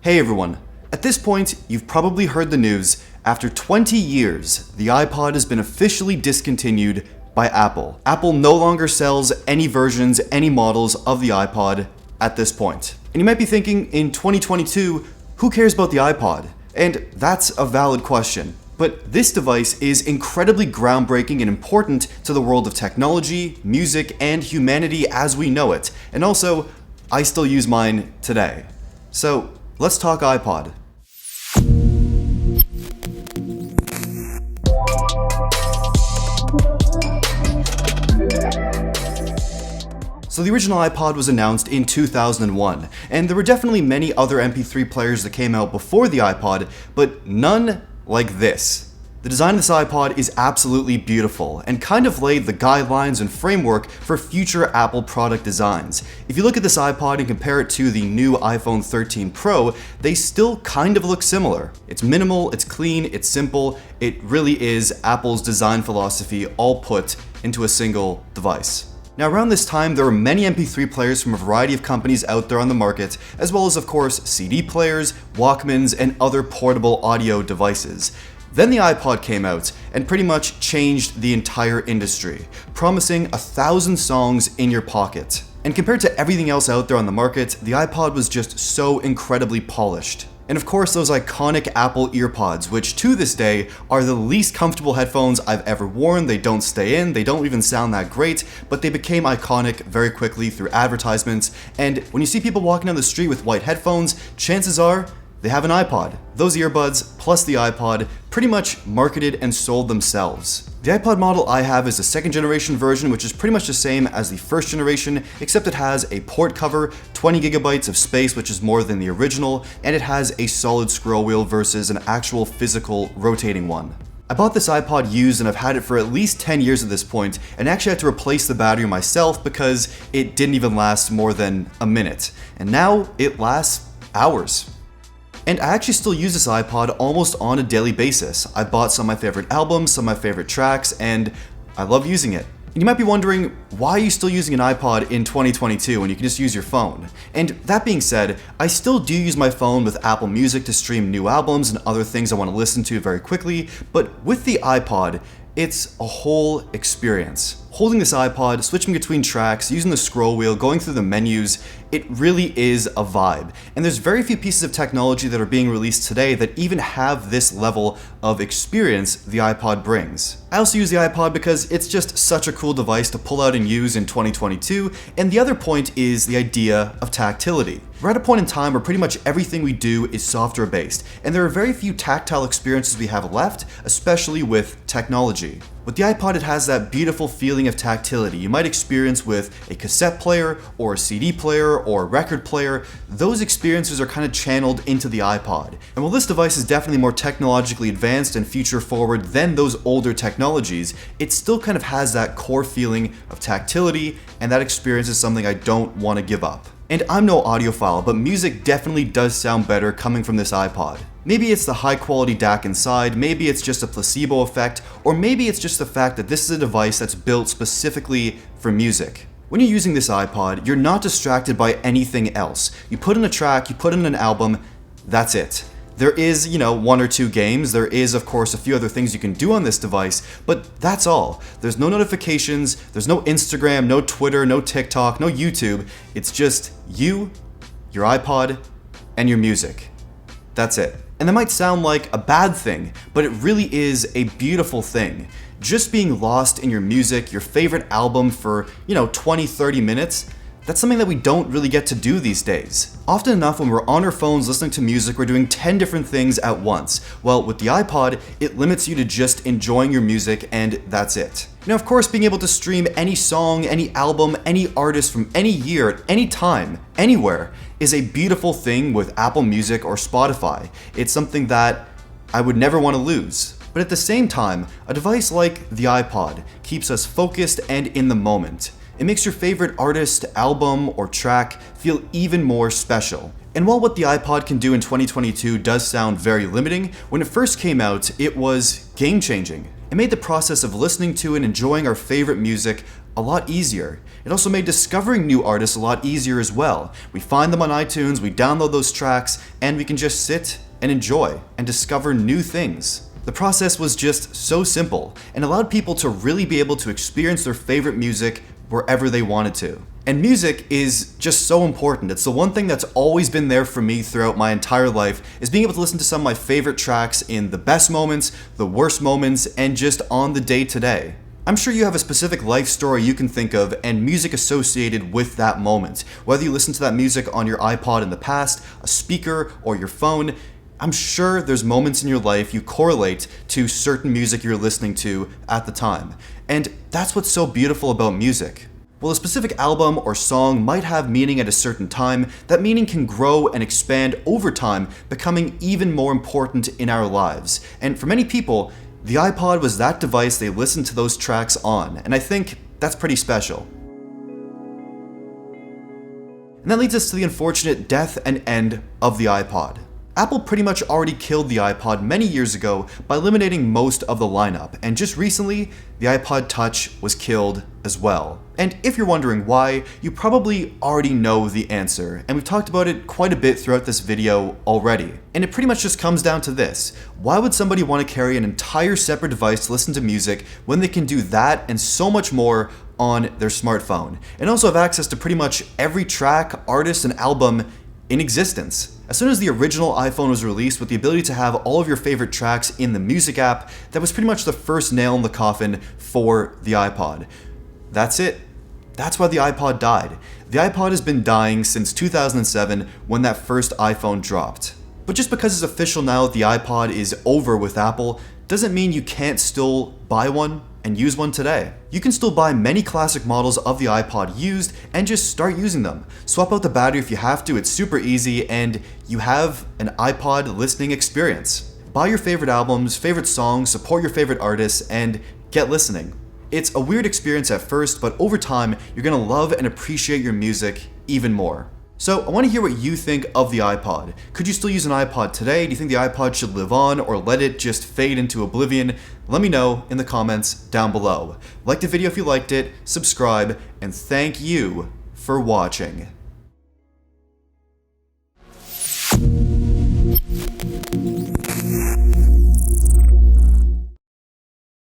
Hey everyone, at this point, you've probably heard the news. After 20 years, the iPod has been officially discontinued by Apple. Apple no longer sells any versions, any models of the iPod at this point. And you might be thinking, in 2022, who cares about the iPod? And that's a valid question. But this device is incredibly groundbreaking and important to the world of technology, music, and humanity as we know it. And also, I still use mine today. So, let's talk iPod. So the original iPod was announced in 2001, and there were definitely many other MP3 players that came out before the iPod, but none like this. The design of this iPod is absolutely beautiful, and kind of laid the guidelines and framework for future Apple product designs. If you look at this iPod and compare it to the new iPhone 13 Pro, they still kind of look similar. It's minimal, it's clean, it's simple, it really is Apple's design philosophy all put into a single device. Now around this time, there were many MP3 players from a variety of companies out there on the market, as well as of course CD players, Walkmans, and other portable audio devices. Then the iPod came out and pretty much changed the entire industry, promising 1,000 songs in your pocket. And compared to everything else out there on the market, the iPod was just so incredibly polished. And of course those iconic Apple EarPods, which to this day are the least comfortable headphones I've ever worn. They don't stay in, they don't even sound that great, but they became iconic very quickly through advertisements. And when you see people walking down the street with white headphones, chances are they have an iPod. Those earbuds plus the iPod pretty much marketed and sold themselves. The iPod model I have is the second generation version, which is pretty much the same as the first generation, except it has a port cover, 20 gigabytes of space, which is more than the original, and it has a solid scroll wheel versus an actual physical rotating one. I bought this iPod used and I've had it for at least 10 years at this point, and actually had to replace the battery myself because it didn't even last more than a minute. And now it lasts hours. And I actually still use this iPod almost on a daily basis. I bought some of my favorite albums, some of my favorite tracks, and I love using it. And you might be wondering, why are you still using an iPod in 2022 when you can just use your phone? And that being said, I still do use my phone with Apple Music to stream new albums and other things I want to listen to very quickly, but with the iPod, it's a whole experience. Holding this iPod, switching between tracks, using the scroll wheel, going through the menus, it really is a vibe. And there's very few pieces of technology that are being released today that even have this level of experience the iPod brings. I also use the iPod because it's just such a cool device to pull out and use in 2022, and the other point is the idea of tactility. We're at a point in time where pretty much everything we do is software based, and there are very few tactile experiences we have left, especially with technology. With the iPod, it has that beautiful feeling of tactility you might experience with a cassette player or a CD player or a record player. Those experiences are kind of channeled into the iPod. And while this device is definitely more technologically advanced and future forward than those older technologies, it still kind of has that core feeling of tactility, and that experience is something I don't want to give up. And I'm no audiophile, but music definitely does sound better coming from this iPod. Maybe it's the high quality DAC inside, maybe it's just a placebo effect, or maybe it's just the fact that this is a device that's built specifically for music. When you're using this iPod, you're not distracted by anything else. You put in a track, you put in an album, that's it. There is, one or two games, there is of course a few other things you can do on this device, but that's all. There's no notifications, there's no Instagram, no Twitter, no TikTok, no YouTube. It's just you, your iPod, and your music. That's it. And that might sound like a bad thing, but it really is a beautiful thing. Just being lost in your music, your favorite album for, 20, 30 minutes, that's something that we don't really get to do these days. Often enough, when we're on our phones listening to music, we're doing 10 different things at once. Well, with the iPod, it limits you to just enjoying your music, and that's it. Now, of course, being able to stream any song, any album, any artist from any year, at any time, anywhere, is a beautiful thing with Apple Music or Spotify. It's something that I would never want to lose. But at the same time, a device like the iPod keeps us focused and in the moment. It makes your favorite artist, album, or track feel even more special. And while what the iPod can do in 2022 does sound very limiting, when it first came out, it was game-changing. It made the process of listening to and enjoying our favorite music a lot easier. It also made discovering new artists a lot easier as well. We find them on iTunes, we download those tracks, and we can just sit and enjoy and discover new things. The process was just so simple and allowed people to really be able to experience their favorite music wherever they wanted to. And music is just so important. It's the one thing that's always been there for me throughout my entire life, is being able to listen to some of my favorite tracks in the best moments, the worst moments, and just on the day-to-day. I'm sure you have a specific life story you can think of and music associated with that moment. Whether you listen to that music on your iPod in the past, a speaker, or your phone, I'm sure there's moments in your life you correlate to certain music you're listening to at the time. And that's what's so beautiful about music. While a specific album or song might have meaning at a certain time, that meaning can grow and expand over time, becoming even more important in our lives. And for many people, the iPod was that device they listened to those tracks on, and I think that's pretty special. And that leads us to the unfortunate death and end of the iPod. Apple pretty much already killed the iPod many years ago by eliminating most of the lineup, and just recently, the iPod Touch was killed as well. And if you're wondering why, you probably already know the answer, and we've talked about it quite a bit throughout this video already. And it pretty much just comes down to this: why would somebody want to carry an entire separate device to listen to music when they can do that and so much more on their smartphone, and also have access to pretty much every track, artist, and album in existence? As soon as the original iPhone was released with the ability to have all of your favorite tracks in the Music app, that was pretty much the first nail in the coffin for the iPod. That's it. That's why the iPod died. The iPod has been dying since 2007 when that first iPhone dropped. But just because it's official now that the iPod is over with Apple, doesn't mean you can't still buy one and use one today. You can still buy many classic models of the iPod used and just start using them. Swap out the battery if you have to, it's super easy, and you have an iPod listening experience. Buy your favorite albums, favorite songs, support your favorite artists, and get listening. It's a weird experience at first, but over time, you're gonna love and appreciate your music even more. So I want to hear what you think of the iPod. Could you still use an iPod today? Do you think the iPod should live on or let it just fade into oblivion? Let me know in the comments down below. Like the video if you liked it, subscribe, and thank you for watching.